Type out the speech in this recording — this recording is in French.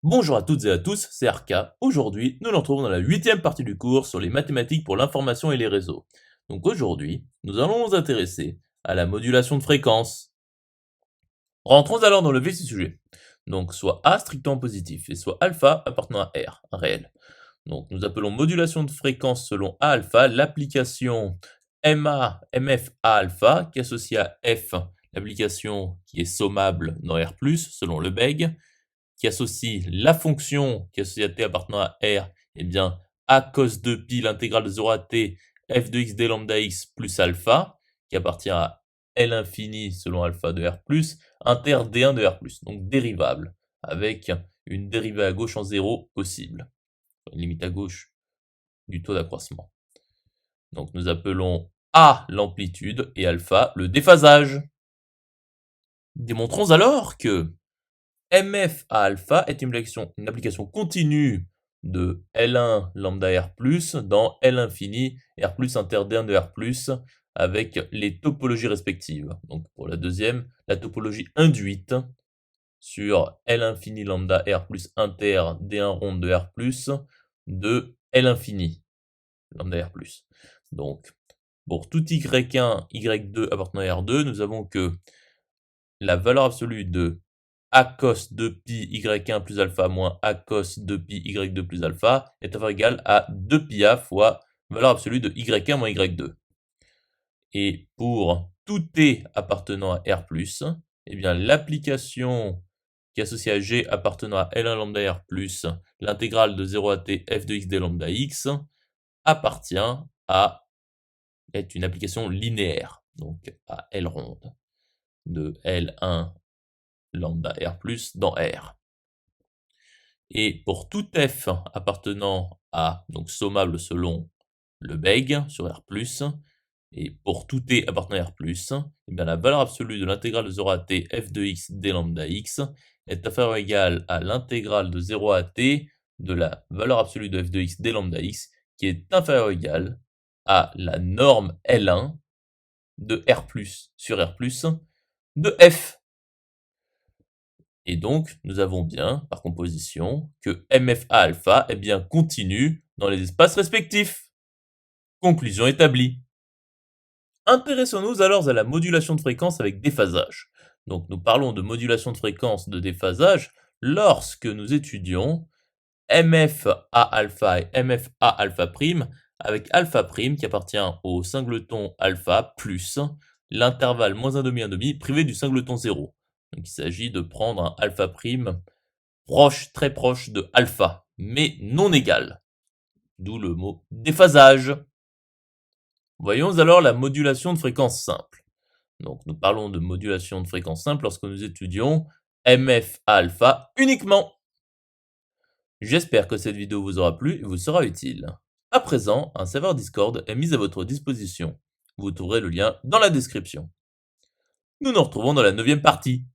Bonjour à toutes et à tous, c'est Arca. Aujourd'hui, nous nous retrouvons dans la 8e partie du cours sur les mathématiques pour l'information et les réseaux. Donc aujourd'hui, nous allons nous intéresser à la modulation de fréquence. Rentrons alors dans le vif du sujet. Donc soit A strictement positif et soit alpha appartenant à R, un réel. Donc nous appelons modulation de fréquence selon A alpha l'application MA, MF A alpha qui associe à F l'application qui est sommable dans R+, selon Lebesgue, qui associe la fonction qui est associée à t appartenant à R, eh bien, a cos de pi, l'intégrale de 0 à t, f de x d lambda x plus alpha, qui appartient à L infini selon alpha de R+, inter d1 de R+, donc dérivable, avec une dérivée à gauche en 0 possible, une limite à gauche du taux d'accroissement. Donc nous appelons A l'amplitude et alpha le déphasage. Démontrons alors que MF à alpha est une application continue de L1 lambda R+, dans L infini R+, inter D1 de R+, avec les topologies respectives. Donc pour la deuxième, la topologie induite sur L infini lambda R+, inter D1 ronde de R+, de L infini lambda R+. Donc pour tout Y1, Y2 appartenant à R2, nous avons que la valeur absolue de a cos de pi y1 plus alpha moins a cos de pi y2 plus alpha est égal à 2πa fois valeur absolue de y1 moins y2. Et pour tout t appartenant à R+, eh bien l'application qui est associée à G appartenant à L1 lambda R+, l'intégrale de 0 à t f de x d lambda x, appartient à être une application linéaire, donc à L ronde, de L1 lambda R+, dans R. Et pour tout f appartenant à, donc sommable selon Lebesgue sur R+, et pour tout t appartenant à R+, eh bien la valeur absolue de l'intégrale de 0 à t f de x d lambda x est inférieure ou égale à l'intégrale de 0 à t de la valeur absolue de f de x d lambda x qui est inférieure ou égale à la norme L1 de R+, sur R+, de f. Et donc, nous avons bien, par composition, que MFA alpha est bien continu dans les espaces respectifs. Conclusion établie. Intéressons-nous alors à la modulation de fréquence avec déphasage. Donc, nous parlons de modulation de fréquence de déphasage lorsque nous étudions MFA alpha et MFA alpha prime avec alpha prime qui appartient au singleton alpha plus l'intervalle moins 1,5 privé du singleton 0. Donc il s'agit de prendre un alpha prime proche, très proche de alpha, mais non égal. D'où le mot déphasage. Voyons alors la modulation de fréquence simple. Donc nous parlons de modulation de fréquence simple lorsque nous étudions MF alpha uniquement. J'espère que cette vidéo vous aura plu et vous sera utile. À présent, un serveur Discord est mis à votre disposition. Vous trouverez le lien dans la description. Nous nous retrouvons dans la 9e partie.